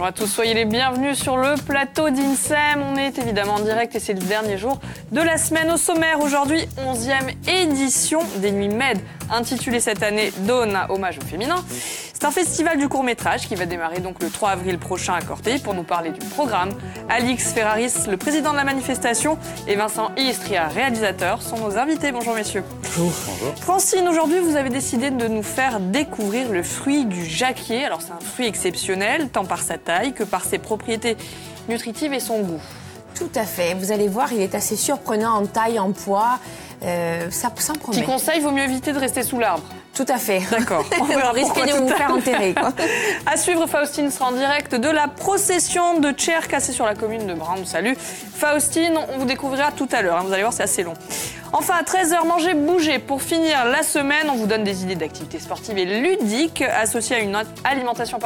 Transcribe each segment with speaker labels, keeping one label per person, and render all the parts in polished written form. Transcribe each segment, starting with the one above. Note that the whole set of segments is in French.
Speaker 1: Bonjour à tous, soyez les bienvenus sur le plateau d'INSEM. On est évidemment en direct et c'est le dernier jour de la semaine. Au sommaire aujourd'hui, 11e édition des Nuits Med, intitulée cette année Dawn, hommage au féminin. C'est un festival du court-métrage qui va démarrer donc le 3 avril prochain à Corté. Pour nous parler du programme, Alix Ferraris, le président de la manifestation, et Vincent Istria, réalisateur, sont nos invités. Bonjour messieurs.
Speaker 2: Bonjour.
Speaker 1: Francine, aujourd'hui vous avez décidé de nous faire découvrir le fruit du jacquier. Alors c'est un fruit exceptionnel, tant par sa taille que par ses propriétés nutritives et son goût.
Speaker 3: Tout à fait. Vous allez voir, il est assez surprenant en taille, en poids. Ça promet.
Speaker 1: Petit conseil, il vaut mieux éviter de rester sous l'arbre.
Speaker 3: Tout à fait.
Speaker 1: D'accord.
Speaker 3: On risque de vous faire enterrer, quoi.
Speaker 1: À suivre, Faustine sera en direct de la procession de Tcher cassée sur la commune de Brin. Salut. Faustine, on vous découvrira tout à l'heure. Vous allez voir, c'est assez long. Enfin, à 13h, manger, bouger. Pour finir la semaine, on vous donne des idées d'activités sportives et ludiques associées à une alimentation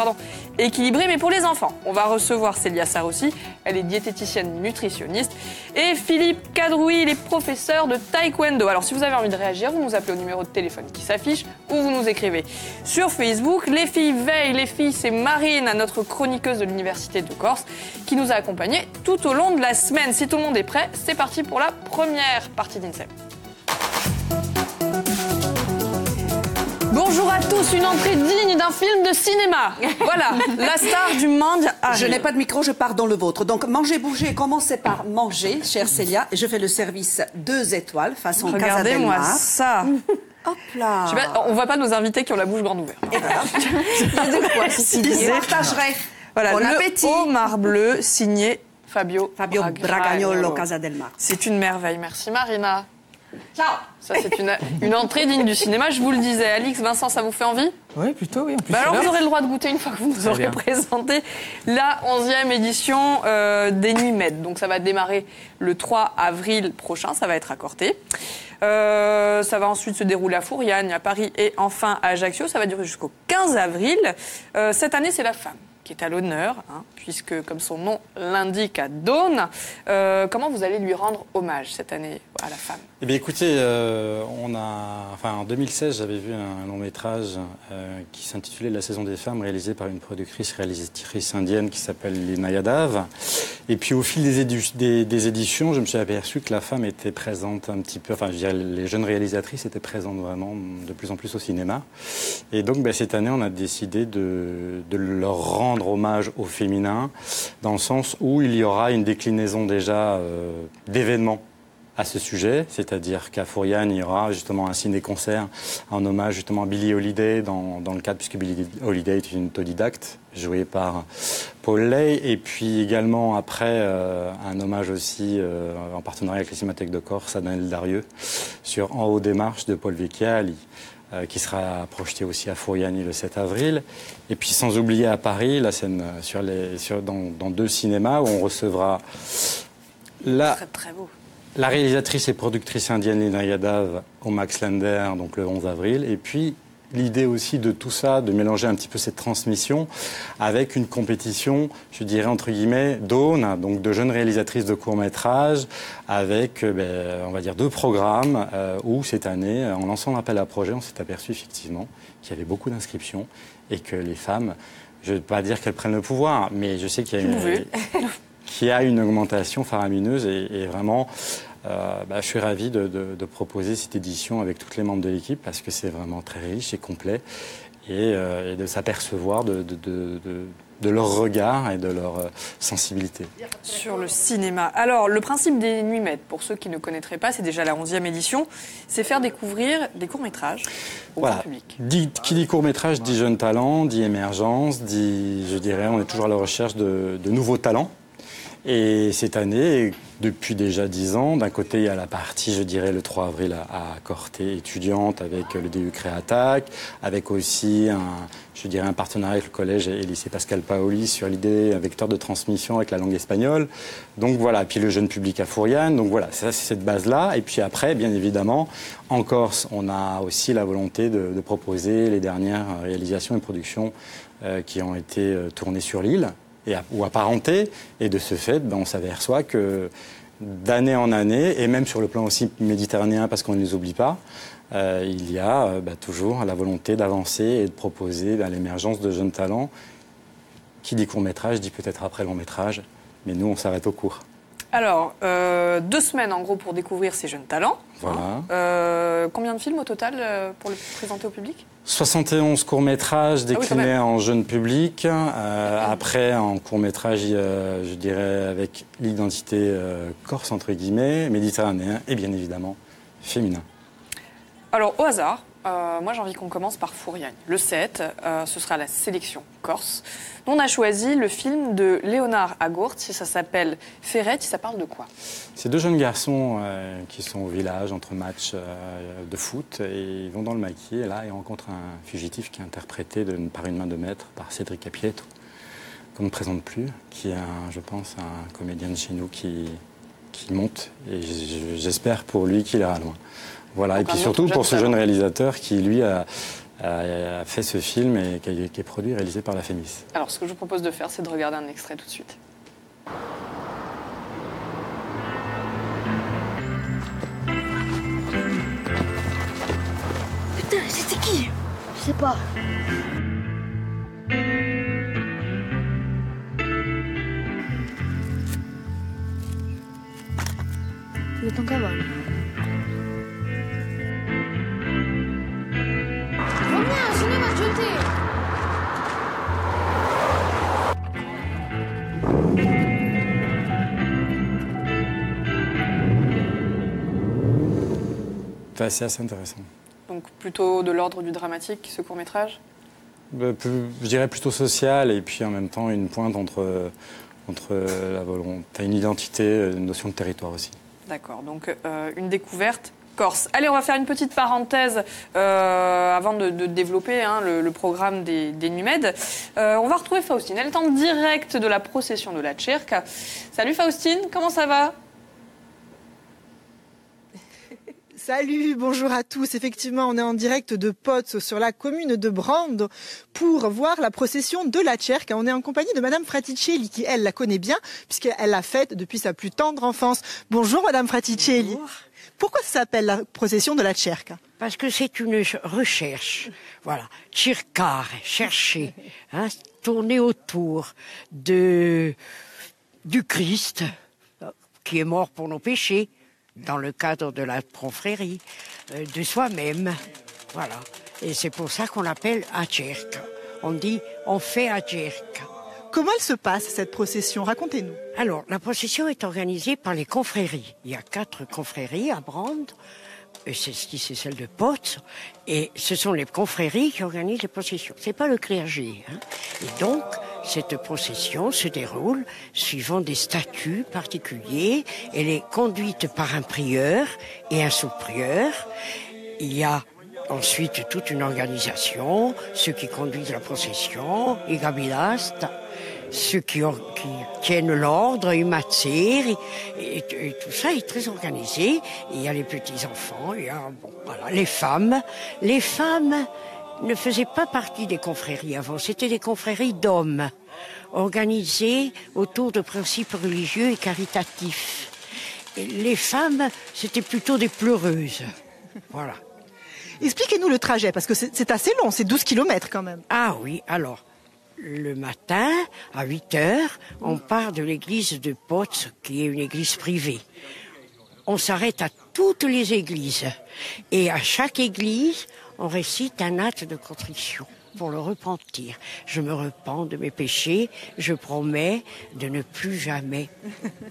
Speaker 1: équilibrée, mais pour les enfants. On va recevoir Célia Sarossi. Elle est diététicienne nutritionniste. Et Philippe Cadrouille, il est professeur de taekwondo. Alors, si vous avez envie de réagir, vous nous appelez au numéro de téléphone qui s'affiche ou vous nous écrivez sur Facebook. Les filles veillent. Les filles, c'est Marine, notre chroniqueuse de l'Université de Corse, qui nous a accompagnés tout au long de la semaine. Si tout le monde est prêt, c'est parti pour la première partie d'INSEM. Bonjour à tous, une entrée digne d'un film de cinéma. Voilà, la star du monde arrive.
Speaker 4: Je n'ai pas de micro, je pars dans le vôtre. Donc, manger, bouger, commencez par manger, chère Célia. Je fais le service 2 étoiles, façon Casa del Mar.
Speaker 1: Regardez-moi ça.
Speaker 4: Hop là.
Speaker 1: On voit pas nos invités qui ont la bouche grande ouverte.
Speaker 4: Et voilà.
Speaker 3: Il y a de quoi, ceci dit.
Speaker 4: Je partagerai.
Speaker 1: Voilà,
Speaker 4: Bon
Speaker 1: le
Speaker 4: appétit.
Speaker 1: homard bleu signé Fabio
Speaker 4: Bragagnolo, Casa del Mar.
Speaker 1: C'est une merveille. Merci Marina.
Speaker 4: Ciao.
Speaker 1: Ça, c'est une entrée digne du cinéma, je vous le disais. Alix, Vincent, ça vous fait envie ?
Speaker 2: Oui, plutôt, oui. En plus,
Speaker 1: Alors, vous aurez le droit de goûter une fois que vous nous aurez présenté la 11e édition des Nuits Med. Donc, ça va démarrer le 3 avril prochain, ça va être à Corté. Ça va ensuite se dérouler à Fouriane, à Paris et enfin à Ajaccio. Ça va durer jusqu'au 15 avril. Cette année, c'est la femme qui est à l'honneur, puisque, comme son nom l'indique, à Dawn. Comment vous allez lui rendre hommage cette année à la femme ?
Speaker 5: Eh bien, écoutez, en 2016, j'avais vu un long métrage qui s'intitulait La saison des femmes, réalisé par une réalisatrice indienne qui s'appelle Lina Yadav. Et puis, au fil des éditions, je me suis aperçu que la femme était présente un petit peu, enfin, je dirais, les jeunes réalisatrices étaient présentes vraiment de plus en plus au cinéma. Et donc, cette année, on a décidé de leur rendre hommage au féminin, dans le sens où il y aura une déclinaison déjà d'événements à ce sujet, c'est-à-dire qu'à Fouriane, il y aura justement un ciné-concert en hommage justement à Billie Holiday, dans le cadre, puisque Billie Holiday est une autodidacte, jouée par Paul Lay, et puis également après un hommage aussi en partenariat avec la Cinémathèque de Corse à Daniel Darieux sur En haut des marches de Paul Vecchiali, qui sera projeté aussi à Fouriani le 7 avril. Et puis sans oublier à Paris, la scène dans 2 cinémas où on recevra
Speaker 1: Très beau.
Speaker 5: La réalisatrice et productrice indienne Lina Yadav au Max Lander, donc le 11 avril. Et puis l'idée aussi de tout ça, de mélanger un petit peu cette transmission avec une compétition, je dirais entre guillemets, Dawn, donc de jeunes réalisatrices de courts-métrages, avec, on va dire, 2 programmes où cette année, en lançant l'appel à projet, on s'est aperçu effectivement qu'il y avait beaucoup d'inscriptions et que les femmes, je ne veux pas dire qu'elles prennent le pouvoir, mais je sais qu'il y a une augmentation faramineuse et vraiment, je suis ravi de proposer cette édition avec tous les membres de l'équipe parce que c'est vraiment très riche et complet et de s'apercevoir de leur regard et de leur sensibilité.
Speaker 1: Sur le cinéma. Alors, le principe des Nuits Med, pour ceux qui ne connaîtraient pas, c'est déjà la 11e édition, c'est faire découvrir des courts-métrages au grand public.
Speaker 5: Qui dit court-métrage dit jeune talent, dit émergence, dit, je dirais, on est toujours à la recherche de nouveaux talents. Et cette année, depuis déjà 10 ans, d'un côté, il y a la partie, je dirais, le 3 avril à Corté étudiante avec le DU Créatac, avec aussi un partenariat avec le collège et lycée Pascal Paoli sur l'idée, un vecteur de transmission avec la langue espagnole. Donc voilà, puis le jeune public à Fouriane. Donc voilà, c'est cette base-là. Et puis après, bien évidemment, en Corse, on a aussi la volonté de proposer les dernières réalisations et productions qui ont été tournées sur l'île. Ou apparentés, et de ce fait, on s'aperçoit que d'année en année, et même sur le plan aussi méditerranéen, parce qu'on ne les oublie pas, il y a toujours la volonté d'avancer et de proposer l'émergence de jeunes talents Qui dit court-métrage dit peut-être après long-métrage, mais nous, on s'arrête au court.
Speaker 1: Alors, 2 semaines en gros pour découvrir ces jeunes talents.
Speaker 5: Voilà.
Speaker 1: Combien de films au total pour le présenter au public ?
Speaker 5: 71 courts-métrages déclinés en jeune public. Après, en court-métrage, je dirais avec l'identité corse, entre guillemets, méditerranéen et bien évidemment féminin.
Speaker 1: Alors, au hasard, moi j'ai envie qu'on commence par Fouriagne. Le 7, ce sera la sélection corse. On a choisi le film de Léonard Agourt, ça s'appelle Ferretti, ça parle de quoi?
Speaker 5: C'est 2 jeunes garçons qui sont au village entre matchs de foot et ils vont dans le maquis et là ils rencontrent un fugitif qui est interprété par une main de maître par Cédric Capieto, qu'on ne présente plus, qui est je pense un comédien de chez nous qui monte et j'espère pour lui qu'il ira loin. Voilà, donc et puis surtout pour ce jeune réalisateur qui, lui, a fait ce film et qui est produit et réalisé par la Fémis.
Speaker 1: Alors, ce que je vous propose de faire, c'est de regarder un extrait tout de suite.
Speaker 2: Putain, c'était qui? Je sais pas. Il est en cavale. Reviens, sinon il va te jeter.
Speaker 5: Enfin, c'est assez intéressant.
Speaker 1: Donc plutôt de l'ordre du dramatique, ce court-métrage?
Speaker 5: Je dirais plutôt social et puis en même temps une pointe entre la volonté, une identité, une notion de territoire aussi. D'accord,
Speaker 1: donc une découverte corse. Allez, on va faire une petite parenthèse avant de développer le programme des NUMED. On va retrouver Faustine. Elle est en direct de la procession de la Cerca. Salut Faustine, comment ça va?
Speaker 6: Salut, bonjour à tous. Effectivement, on est en direct de Pozzo sur la commune de Brando pour voir la procession de la Cerca. On est en compagnie de Madame Fraticelli qui, elle, la connaît bien puisqu'elle l'a faite depuis sa plus tendre enfance. Bonjour Madame Fraticelli.
Speaker 7: Bonjour.
Speaker 6: Pourquoi ça s'appelle la procession de la Cerca?
Speaker 7: Parce que c'est une recherche. Voilà. Cercare, chercher. Tourner autour du Christ qui est mort pour nos péchés. Dans le cadre de la confrérie, de soi-même. Voilà. Et c'est pour ça qu'on l'appelle a Cerca. On dit, on fait a Cerca.
Speaker 6: Comment elle se passe, cette procession? Racontez-nous.
Speaker 7: Alors, la procession est organisée par les confréries. Il y a 4 confréries à Brande. C'est celle de Pozzo. Et ce sont les confréries qui organisent les processions. C'est pas le clergé. Et donc, cette procession se déroule suivant des statuts particuliers. Elle est conduite par un prieur et un sous-prieur. Il y a ensuite toute une organisation, ceux qui conduisent la procession, i gabilast, ceux qui tiennent l'ordre, i mazzeri, et tout ça est très organisé. Il y a les petits-enfants, il y a voilà, les femmes. Les femmes ne faisaient pas partie des confréries avant, c'était des confréries d'hommes, organisées autour de principes religieux et caritatifs. Et les femmes, c'était plutôt des pleureuses. Voilà.
Speaker 6: Expliquez-nous le trajet, parce que c'est assez long, c'est 12 kilomètres quand même.
Speaker 7: Ah oui, alors, le matin, à 8 heures, on part de l'église de Pozzo, qui est une église privée. On s'arrête à toutes les églises. Et à chaque église, on récite un acte de contrition pour le repentir. Je me repens de mes péchés, je promets de ne plus jamais,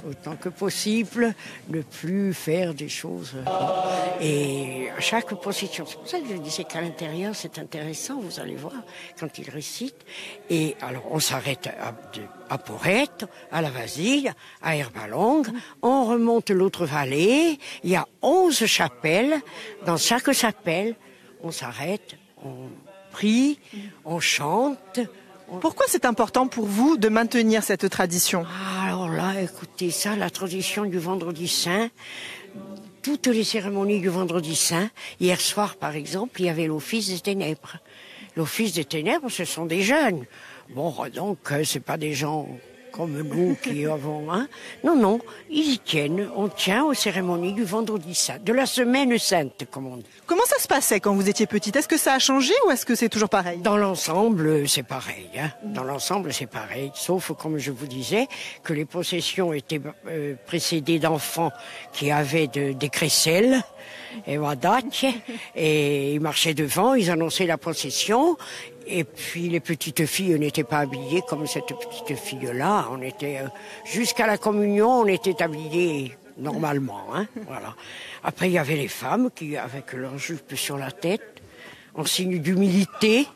Speaker 7: autant que possible, ne plus faire des choses. Et à chaque procession, c'est pour ça que je disais qu'à l'intérieur, c'est intéressant, vous allez voir, quand il récite. Et alors, on s'arrête à Porretto, à la Vasile, à Erbalonga, on remonte l'autre vallée, il y a 11 chapelles, dans chaque chapelle, on s'arrête, on prie, on chante.
Speaker 6: Pourquoi c'est important pour vous de maintenir cette tradition?
Speaker 7: Alors là, écoutez, ça, la tradition du Vendredi Saint, toutes les cérémonies du Vendredi Saint. Hier soir, par exemple, il y avait l'Office des Ténèbres. L'Office des Ténèbres, ce sont des jeunes. Bon, donc, c'est pas des gens comme nous qui avons. Hein. Non, ils y tiennent. On tient aux cérémonies du vendredi saint, de la semaine sainte, comme on dit.
Speaker 6: Comment ça se passait quand vous étiez petite? Est-ce que ça a changé ou est-ce que c'est toujours pareil?
Speaker 7: Dans l'ensemble, c'est pareil. Hein. Dans l'ensemble, c'est pareil. Sauf, comme je vous disais, que les processions étaient précédées d'enfants qui avaient des crécelles. Et et ils marchaient devant, ils annonçaient la procession. Et puis les petites filles n'étaient pas habillées comme cette petite fille-là. On était jusqu'à la communion, on était habillés normalement. Hein, voilà. Après, il y avait les femmes qui, avec leur jupe sur la tête, en signe d'humilité,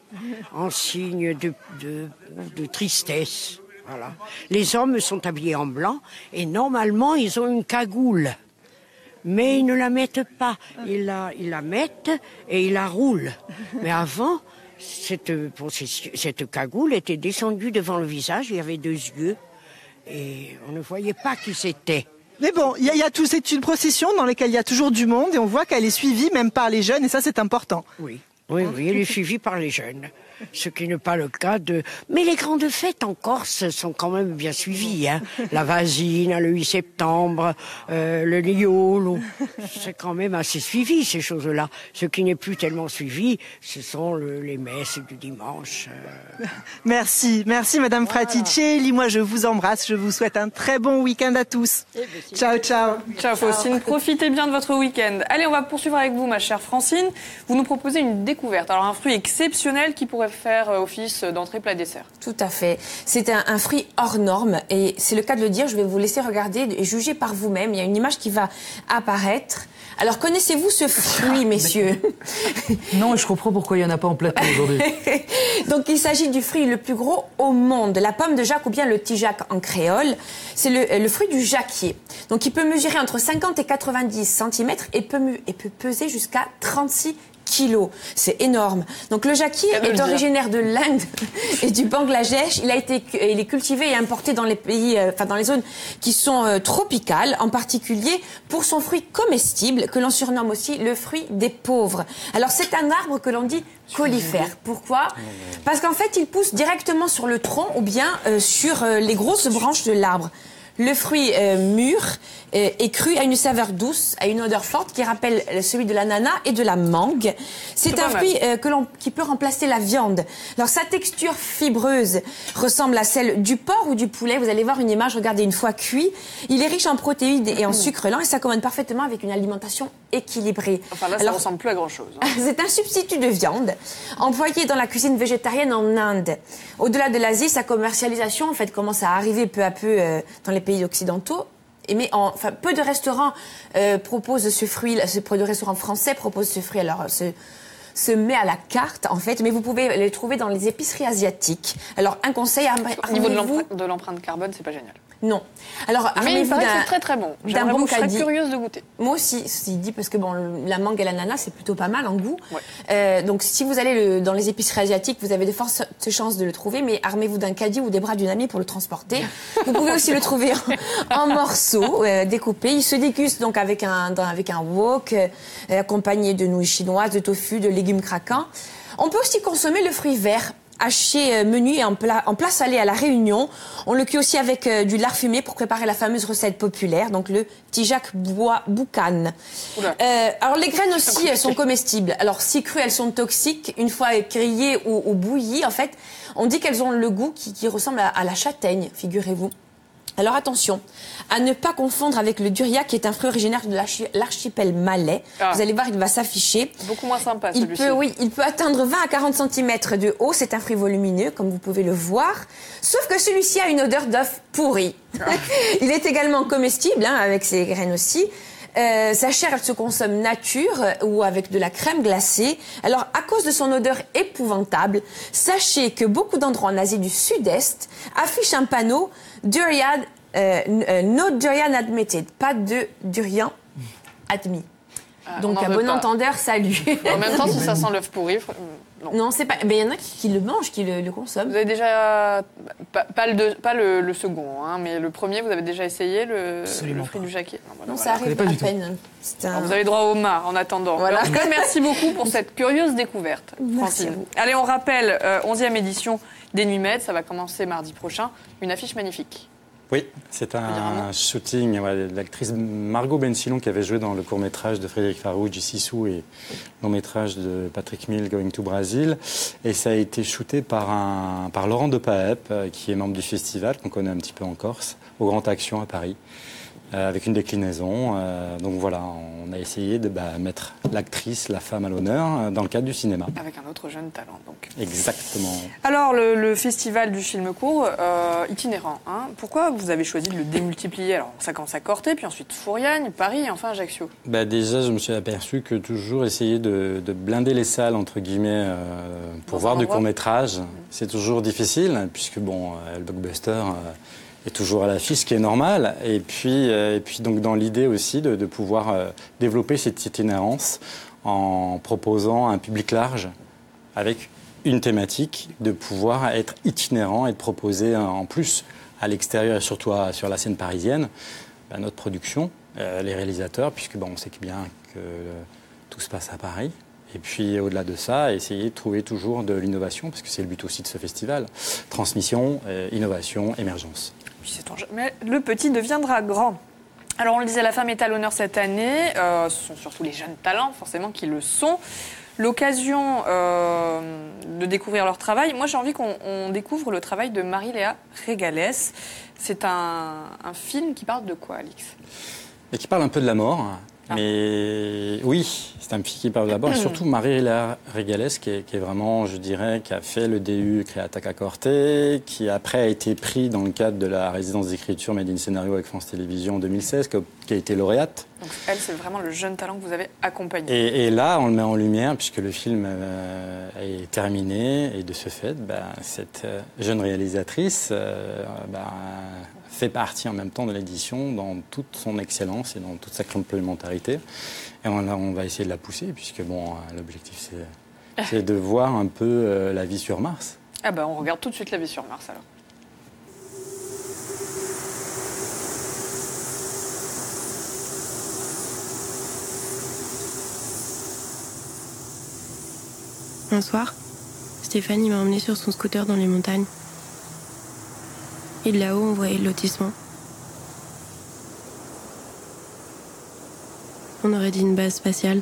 Speaker 7: en signe de tristesse. Voilà. Les hommes sont habillés en blanc et normalement, ils ont une cagoule. Mais ils ne la mettent pas. Ils la mettent et ils la roulent. Mais avant, cette cagoule était descendue devant le visage. Il y avait 2 yeux et on ne voyait pas qui c'était.
Speaker 6: Mais bon, c'est une procession dans laquelle il y a toujours du monde et on voit qu'elle est suivie même par les jeunes et ça c'est important.
Speaker 7: Oui, elle est suivie par les jeunes. Ce qui n'est pas le cas de... Mais les grandes fêtes en Corse sont quand même bien suivies. Hein. La Vasine, le 8 septembre, le Niolo. C'est quand même assez suivi, ces choses-là. Ce qui n'est plus tellement suivi, ce sont les messes du dimanche.
Speaker 6: Merci Madame Fraticelli. Moi, je vous embrasse. Je vous souhaite un très bon week-end à tous. Ciao.
Speaker 1: Ciao Faustine, profitez bien de votre week-end. Allez, on va poursuivre avec vous, ma chère Francine. Vous nous proposez une découverte. Alors, un fruit exceptionnel qui pourrait faire office d'entrée plat dessert.
Speaker 3: Tout à fait. C'est un fruit hors norme et c'est le cas de le dire. Je vais vous laisser regarder et juger par vous-même. Il y a une image qui va apparaître. Alors, connaissez-vous ce fruit, messieurs?
Speaker 8: Non, et je comprends pourquoi il n'y en a pas en plateau aujourd'hui.
Speaker 3: Donc, il s'agit du fruit le plus gros au monde, la pomme de Jacques ou bien le tijac en créole. C'est le fruit du jacquier. Donc, il peut mesurer entre 50 et 90 cm et peut peser jusqu'à 36 kilos. C'est énorme. Donc le jacquier est originaire de l'Inde et du Bangladesh. Il est cultivé et importé dans les pays, dans les zones qui sont tropicales, en particulier pour son fruit comestible que l'on surnomme aussi le fruit des pauvres. Alors c'est un arbre que l'on dit collifère. Pourquoi? Parce qu'en fait il pousse directement sur le tronc ou bien sur les grosses branches de l'arbre. Le fruit mûr et cru a une saveur douce, a une odeur forte qui rappelle celui de l'ananas et de la mangue. C'est un fruit qui peut remplacer la viande. Alors sa texture fibreuse ressemble à celle du porc ou du poulet. Vous allez voir une image, regardez, une fois cuit. Il est riche en protéines et en sucre lent et ça commande parfaitement avec une alimentation équilibrée.
Speaker 1: Enfin là, ça ressemble plus à grand-chose. Hein.
Speaker 3: C'est un substitut de viande employé dans la cuisine végétarienne en Inde. Au-delà de l'Asie, sa commercialisation en fait commence à arriver peu à peu dans les pays occidentaux. Mais peu de restaurants proposent ce fruit, peu de restaurants français proposent ce fruit. Alors, se met à la carte, en fait, mais vous pouvez le trouver dans les épiceries asiatiques. Alors, un conseil...
Speaker 1: Au niveau de l'empreinte carbone, c'est pas génial.
Speaker 3: Non. Alors,
Speaker 1: mais il paraît que c'est très très bon. Je serais curieuse de goûter.
Speaker 3: Moi aussi, ceci dit, parce que la mangue et l'ananas, c'est plutôt pas mal en goût. Ouais. Donc, si vous allez dans les épiceries asiatiques, vous avez de fortes chances de le trouver, mais armez-vous d'un caddie ou des bras d'une amie pour le transporter. Vous pouvez aussi le trouver en morceaux découpés. Il se déguste donc avec un wok, accompagné de nouilles chinoises, de tofu, de légumes craquants. On peut aussi consommer le fruit vert, haché menu et en plat salé à la Réunion. On le cuit aussi avec du lard fumé pour préparer la fameuse recette populaire, donc le tijac boucan. Alors les graines aussi, elles sont comestibles. Alors si crues, elles sont toxiques. Une fois grillées ou bouillies, en fait, on dit qu'elles ont le goût qui ressemble à la châtaigne, figurez-vous. Alors attention, à ne pas confondre avec le durian qui est un fruit originaire de l'archipel malais. Ah. Vous allez voir, il va s'afficher.
Speaker 1: Beaucoup moins sympa celui-ci.
Speaker 3: Il peut atteindre 20 à 40 cm de haut. C'est un fruit volumineux, comme vous pouvez le voir. Sauf que celui-ci a une odeur d'œuf pourri. Ah. Il est également comestible, avec ses graines aussi. Sa chair, elle se consomme nature ou avec de la crème glacée. Alors, à cause de son odeur épouvantable, sachez que beaucoup d'endroits en Asie du Sud-Est affichent un panneau durian, no durian admitted, pas de durian admis. Donc, à bon entendeur, salut.
Speaker 1: En même temps, si ça sent l'œuf pourri,
Speaker 3: non, c'est pas. Mais il y en a qui le mangent, qui le consomment.
Speaker 1: Vous avez déjà pas le second, mais le premier, vous avez déjà essayé le fruit du jacquier.
Speaker 3: Non, ça arrive à peine.
Speaker 1: Vous avez droit au mât en attendant. Voilà. En tout cas, merci beaucoup pour cette curieuse découverte, Francine. Allez, on rappelle, 11e édition Des Nuits Med, ça va commencer mardi prochain. Une affiche magnifique.
Speaker 5: Oui, c'est un shooting de l'actrice Margot Bensilon qui avait joué dans le court-métrage de Frédéric Farouj, Sissou, et le long-métrage de Patrick Mill, Going to Brazil. Et ça a été shooté par Laurent de Paep, qui est membre du festival, qu'on connaît un petit peu en Corse, au Grand Action à Paris, avec une déclinaison. Donc voilà, on a essayé de mettre l'actrice, la femme à l'honneur, dans le cadre du cinéma.
Speaker 1: Avec un autre jeune talent, donc.
Speaker 5: Exactement.
Speaker 1: Alors, le festival du film court, itinérant, hein. Pourquoi vous avez choisi de le démultiplier? Alors, ça commence à Corté, puis ensuite Fouriagne, Paris et enfin Ajaccio.
Speaker 5: Déjà, je me suis aperçu que toujours essayer de blinder les salles, entre guillemets, pour voir du court-métrage, c'est toujours difficile, puisque, le blockbuster est toujours à l'affiche, ce qui est normal. Et puis donc, dans l'idée aussi de pouvoir développer cette itinérance en proposant un public large avec une thématique, de pouvoir être itinérant et de proposer en plus à l'extérieur et surtout sur la scène parisienne, notre production, les réalisateurs, puisque on sait bien que tout se passe à Paris. Et puis au-delà de ça, essayer de trouver toujours de l'innovation, parce que c'est le but aussi de ce festival. Transmission, innovation, émergence.
Speaker 1: Puis sait-on jamais, le petit deviendra grand. Alors on le disait, la femme est à l'honneur cette année. Ce sont surtout les jeunes talents, forcément, qui le sont. L'occasion de découvrir leur travail. Moi, j'ai envie qu'on découvre le travail de Marie-Léa Régales. C'est un film qui parle de quoi, Alix?
Speaker 5: Et qui parle un peu de la mort. Mais oui, c'est un film qui parle de la mort. Et surtout Marie-Léa Régales, qui est vraiment, je dirais, qui a fait le DU Créatac Corté, qui après a été pris dans le cadre de la résidence d'écriture Made in Scénario avec France Télévisions en 2016, qui a été lauréate.
Speaker 1: Donc elle, c'est vraiment le jeune talent que vous avez accompagné.
Speaker 5: Et là, on le met en lumière, puisque le film est terminé. Et de ce fait, cette jeune réalisatrice fait partie en même temps de l'édition dans toute son excellence et dans toute sa complémentarité. Et on va essayer de la pousser, puisque l'objectif, c'est de voir un peu la vie sur Mars.
Speaker 1: On regarde tout de suite la vie sur Mars, alors.
Speaker 9: Un soir, Stéphanie m'a emmenée sur son scooter dans les montagnes. Et de là-haut, on voyait le lotissement. On aurait dit une base spatiale.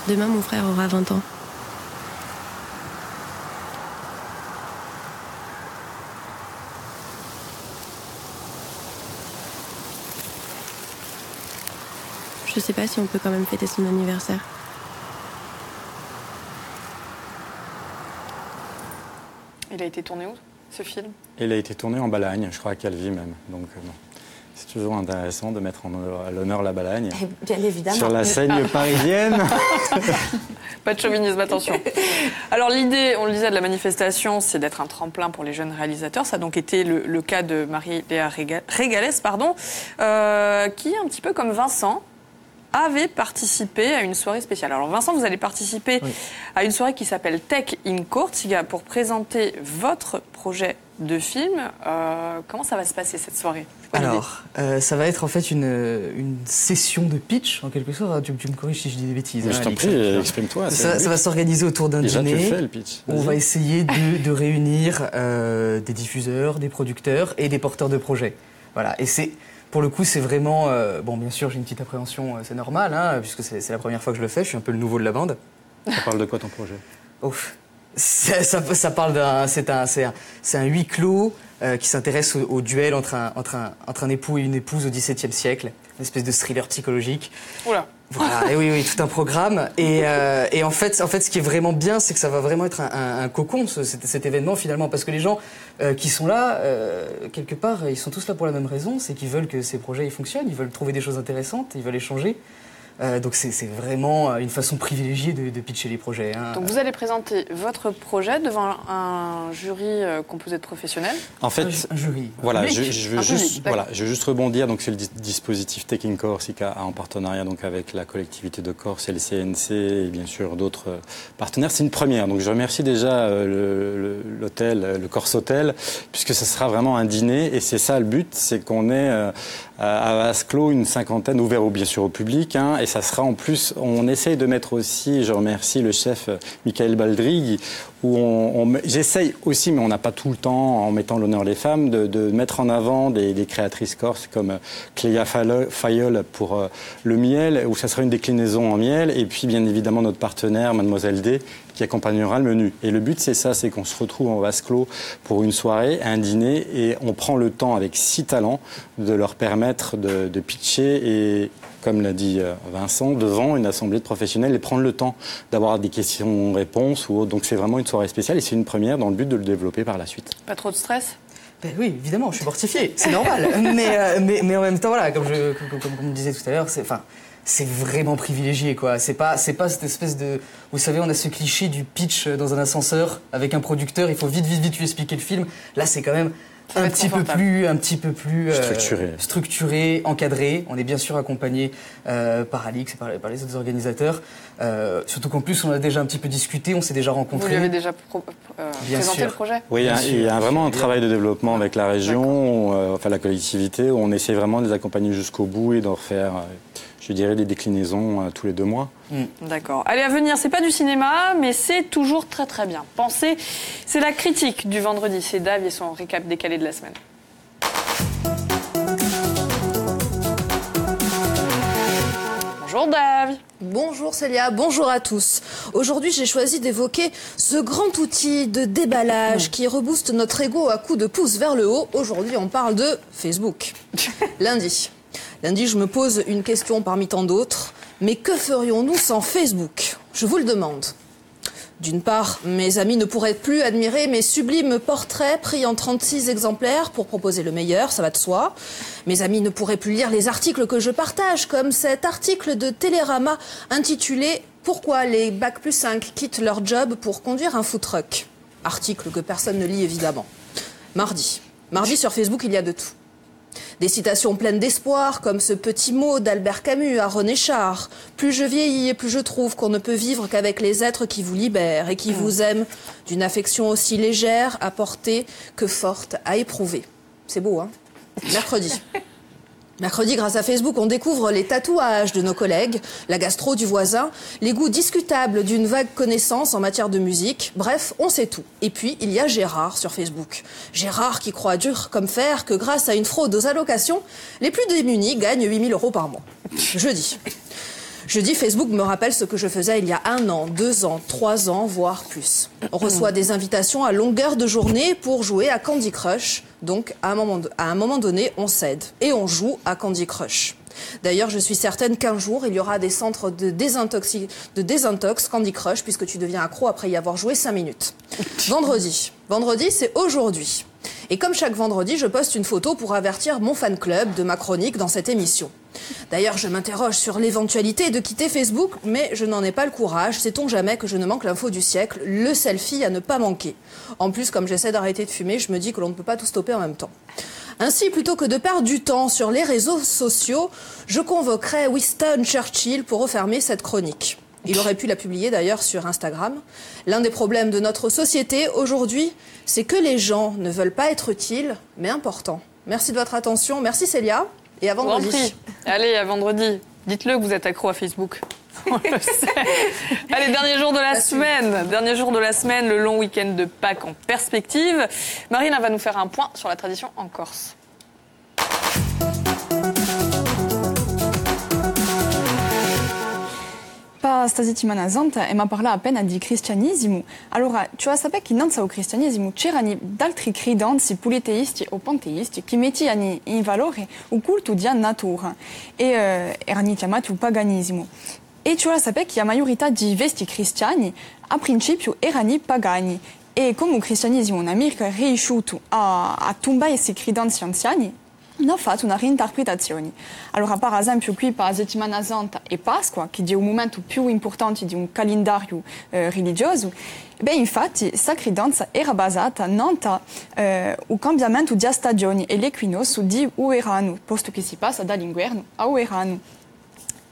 Speaker 9: Demain, mon frère aura 20 ans. Je sais pas si on peut quand même fêter son anniversaire.
Speaker 1: Il a été tourné où, ce film?
Speaker 5: Il a été tourné en Balagne, je crois à Calvi même. Donc c'est toujours intéressant de mettre à l'honneur la Balagne.
Speaker 3: Bien évidemment.
Speaker 5: Sur la scène parisienne.
Speaker 1: Pas de chauvinisme, attention. Alors l'idée, on le disait, de la manifestation, c'est d'être un tremplin pour les jeunes réalisateurs. Ça a donc été le cas de Marie-Léa Régales, qui, un petit peu comme Vincent, avait participé à une soirée spéciale. Alors Vincent, vous allez participer à une soirée qui s'appelle Tech in Corsica pour présenter votre projet de film. Comment ça va se passer cette soirée?
Speaker 8: Alors, ça va être en fait une session de pitch, en quelque sorte. Tu me corriges si je dis des bêtises.
Speaker 5: Mais je t'en prie, exprime-toi.
Speaker 8: Ça va s'organiser autour d'un dîner.
Speaker 5: Déjà, tu fais le pitch.
Speaker 8: On va essayer de réunir des diffuseurs, des producteurs et des porteurs de projets. Voilà. Et pour le coup, c'est vraiment... bien sûr, j'ai une petite appréhension, c'est normal, puisque c'est la première fois que je le fais. Je suis un peu le nouveau de la bande.
Speaker 5: Ça parle de quoi ton projet?
Speaker 8: Ça parle c'est un huis clos qui s'intéresse au duel entre un époux et une épouse au XVIIe siècle, une espèce de thriller psychologique.
Speaker 1: Oula.
Speaker 8: Voilà, et oui, tout un programme. Et en fait, ce qui est vraiment bien, c'est que ça va vraiment être un cocon, cet événement finalement, parce que les gens qui sont là, quelque part, ils sont tous là pour la même raison, c'est qu'ils veulent que ces projets ils fonctionnent, ils veulent trouver des choses intéressantes, ils veulent échanger. Donc c'est vraiment une façon privilégiée de pitcher les projets. Hein.
Speaker 1: Donc vous allez présenter votre projet devant un jury composé de professionnels.
Speaker 5: En fait,
Speaker 8: un jury.
Speaker 5: Voilà,
Speaker 1: Oui,
Speaker 5: je veux juste rebondir. Donc c'est le dispositif Tech in Corsica en partenariat donc avec la collectivité de Corse et le CNC et bien sûr d'autres partenaires. C'est une première. Donc je remercie déjà l'hôtel, le Corse Hotel, puisque ce sera vraiment un dîner et c'est ça le but, c'est qu'on ait à vase clos une cinquantaine, ouvert bien sûr au public, hein, et ça sera en plus, on essaye de mettre aussi, je remercie le chef Michael Baldrig, où j'essaye aussi, mais on n'a pas tout le temps, en mettant l'honneur les femmes, de mettre en avant des créatrices corses comme Cléa Fayol pour le miel, où ça sera une déclinaison en miel, et puis bien évidemment notre partenaire, Mademoiselle D, qui accompagnera le menu. Et le but, c'est ça, c'est qu'on se retrouve en vase clos pour une soirée, un dîner, et on prend le temps avec 6 talents de leur permettre de pitcher et, comme l'a dit Vincent, devant une assemblée de professionnels et prendre le temps d'avoir des questions-réponses ou autres. Donc c'est vraiment une soirée spéciale et c'est une première dans le but de le développer par la suite.
Speaker 1: Pas trop de stress ?
Speaker 8: Ben oui, évidemment, je suis mortifié, c'est normal. mais en même temps, voilà, comme on disait tout à l'heure, c'est vraiment privilégié, quoi. C'est pas cette espèce de... Vous savez, on a ce cliché du pitch dans un ascenseur avec un producteur, il faut vite lui expliquer le film. Là, c'est quand même un petit peu plus structuré, encadré. On est bien sûr accompagné par Alix et par les autres organisateurs. Surtout qu'en plus, on a déjà un petit peu discuté, on s'est déjà rencontrés.
Speaker 1: Vous lui avez déjà présenté le projet ?
Speaker 5: Oui, il y a vraiment un travail de développement avec la région, enfin la collectivité, où on essaie vraiment de les accompagner jusqu'au bout et d'en refaire, je dirais, des déclinaisons tous les 2 mois.
Speaker 1: D'accord. Allez, à venir, c'est pas du cinéma, mais c'est toujours très très bien. Pensez, c'est la critique du vendredi. C'est Dave et son récap décalé de la semaine. Bonjour Dave.
Speaker 10: Bonjour Célia, bonjour à tous. Aujourd'hui, j'ai choisi d'évoquer ce grand outil de déballage qui rebooste notre ego à coups de pouce vers le haut. Aujourd'hui, on parle de Facebook. Lundi, je me pose une question parmi tant d'autres. Mais que ferions-nous sans Facebook ? Je vous le demande. D'une part, mes amis ne pourraient plus admirer mes sublimes portraits pris en 36 exemplaires pour proposer le meilleur, ça va de soi. Mes amis ne pourraient plus lire les articles que je partage, comme cet article de Télérama intitulé « Pourquoi les Bac+5 quittent leur job pour conduire un food truck ?» Article que personne ne lit évidemment. Mardi sur Facebook, il y a de tout. Des citations pleines d'espoir, comme ce petit mot d'Albert Camus à René Char. « Plus je vieillis et plus je trouve qu'on ne peut vivre qu'avec les êtres qui vous libèrent et qui vous aiment, d'une affection aussi légère à porter que forte à éprouver. » C'est beau, hein ? Mercredi, grâce à Facebook, on découvre les tatouages de nos collègues, la gastro du voisin, les goûts discutables d'une vague connaissance en matière de musique. Bref, on sait tout. Et puis, il y a Gérard sur Facebook. Gérard qui croit dur comme fer que grâce à une fraude aux allocations, les plus démunis gagnent 8 000 € par mois. Jeudi, Facebook me rappelle ce que je faisais il y a 1 an, 2 ans, 3 ans, voire plus. On reçoit des invitations à longueur de journée pour jouer à Candy Crush. Donc, à un moment donné, on cède et on joue à Candy Crush. D'ailleurs, je suis certaine qu'un jour, il y aura des centres de désintox Candy Crush, puisque tu deviens accro après y avoir joué 5 minutes. Vendredi, c'est aujourd'hui. Et comme chaque vendredi, je poste une photo pour avertir mon fan club de ma chronique dans cette émission. D'ailleurs, je m'interroge sur l'éventualité de quitter Facebook, mais je n'en ai pas le courage. Sait-on jamais que je ne manque l'info du siècle, le selfie à ne pas manquer. En plus, comme j'essaie d'arrêter de fumer, je me dis que l'on ne peut pas tout stopper en même temps. Ainsi, plutôt que de perdre du temps sur les réseaux sociaux, je convoquerai Winston Churchill pour refermer cette chronique. Il aurait pu la publier d'ailleurs sur Instagram. L'un des problèmes de notre société aujourd'hui, c'est que les gens ne veulent pas être utiles, mais importants. Merci de votre attention. Merci Célia. Et à vendredi.
Speaker 1: Allez, à vendredi. Dites-le que vous êtes accro à Facebook. On le sait. Allez, dernier jour de la semaine. Dernier jour de la semaine, le long week-end de Pâques en perspective. Marina va nous faire un point sur la tradition en Corse.
Speaker 11: Questa settimana santa e ma parla appena di cristianesimo. Allora, tu sapere che innanzi al cristianesimo c'erano altri credenzi politeisti o panteisti che mettevano in valore il culto di natura e erano chiamati il paganismo. E tu sapere che la maggiorità di questi cristiani a principio erano pagani e come il cristianesimo in America è riuscito a tombare questi credenzi anziani, hanno fatto una reinterpretazione. Allora, per esempio, qui per la settimana santa e Pasqua, che è il momento più importante di un calendario religioso, infatti, questa credenza era basata nel cambiamento di stagioni e l'equinozio di Uerano, posto che si passa dall'inverno a Uerano.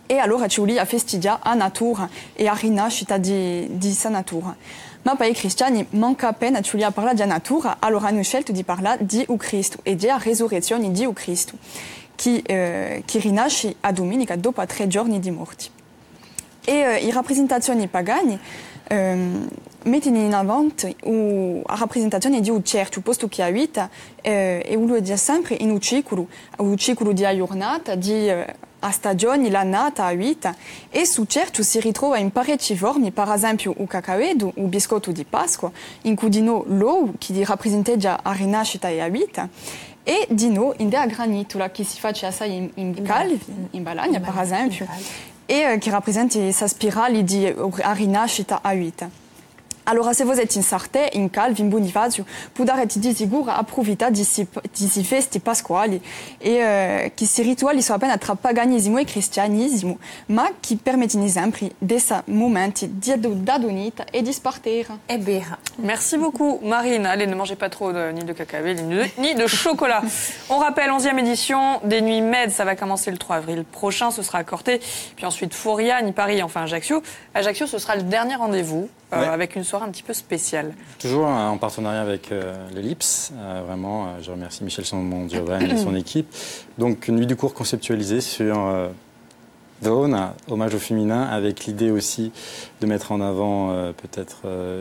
Speaker 11: E allora ci vuole festeggiare la natura e la rinascita di questa natura. Ma per i cristiani manca appena ci vuole parlare di natura, allora hanno scelto di parlare di Cristo e della resurrezione di Cristo, che rinasce a domenica dopo 3 giorni di morte. E le rappresentazioni pagane mettono in avanti la rappresentazione di un cerchio, posto che abita e lo dice sempre in un ciclo di giornata, di a stagioni, la nata, a vita, e su cerchio si ritrova in parecchie forme, per esempio il cacavedo, il biscotto di Pasqua, in cui di no l'ou, che rappresenta già la rinascita e la vita, e di no in della granitola, che si faccia assai in calvi, in Balagna, per esempio, e che rappresenta questa spirale di rinascita a vita. Allora, se voi siete in Sartè, in Calvi, in Bonifacio, potrete di sicuro approfittare di questi feste pasquali e questi rituali sono appena tra paganesimo e cristianesimo, ma che permettono sempre questi momenti di adonita e di spartire.
Speaker 3: È vero.
Speaker 1: Merci beaucoup, Marine. Allez, ne mangez pas trop ni de cacahuètes ni de chocolat. On rappelle, 11e édition des Nuits Med, ça va commencer le 3 avril prochain, ce sera à Corté, puis ensuite Fouriane, Paris, enfin Ajaccio. Ajaccio, ce sera le dernier rendez-vous. Avec une soirée un petit peu spéciale.
Speaker 5: Toujours en partenariat avec l'Ellipse. Vraiment, je remercie Michel Mondiovan et son équipe. Donc, une nuit du cours conceptualisée sur Dawn, hommage au féminin, avec l'idée aussi de mettre en avant peut-être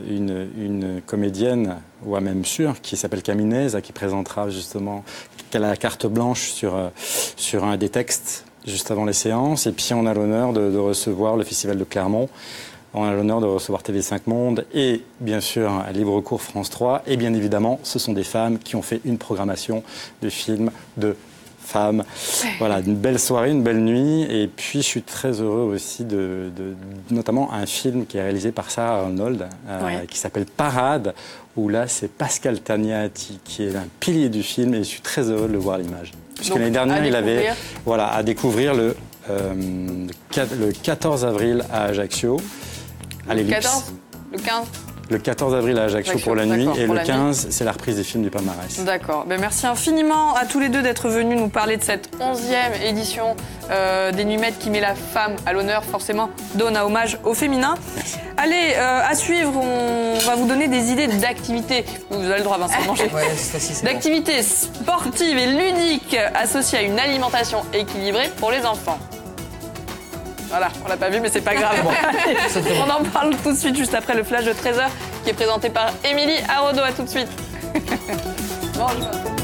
Speaker 5: une comédienne, ou à même sûre, qui s'appelle Caminez, qui présentera justement, qu'elle a la carte blanche sur un des textes juste avant les séances. Et puis, on a l'honneur de recevoir le Festival de Clermont. On a l'honneur de recevoir TV5 Monde et bien sûr à Libre Cours France 3. Et bien évidemment, ce sont des femmes qui ont fait une programmation de films de femmes. Voilà, une belle soirée, une belle nuit. Et puis je suis très heureux aussi de notamment un film qui est réalisé par Sarah Arnold, qui s'appelle Parade, où là c'est Pascal Tagnati qui est un pilier du film et je suis très heureux de le voir à l'image. Puisque l'année dernière, il avait à découvrir le 14 avril à Ajaccio.
Speaker 1: Le 14 ? Le 15 ?
Speaker 5: Le 14 avril à Ajaccio pour la nuit et le 15, c'est la reprise des films du palmarès.
Speaker 1: D'accord. Merci infiniment à tous les deux d'être venus nous parler de cette 11e édition des Nuits Med qui met la femme à l'honneur, forcément donne un hommage au féminin.
Speaker 5: Merci.
Speaker 1: Allez, à suivre, on va vous donner des idées d'activités. Vous avez le droit, Vincent, de manger. D'activités sportives et ludiques associées à une alimentation équilibrée pour les enfants. Voilà, on l'a pas vu, mais c'est pas grave. On en parle tout de suite, juste après le flash de 13h, qui est présenté par Émilie Arodo. À tout de suite. Bonjour.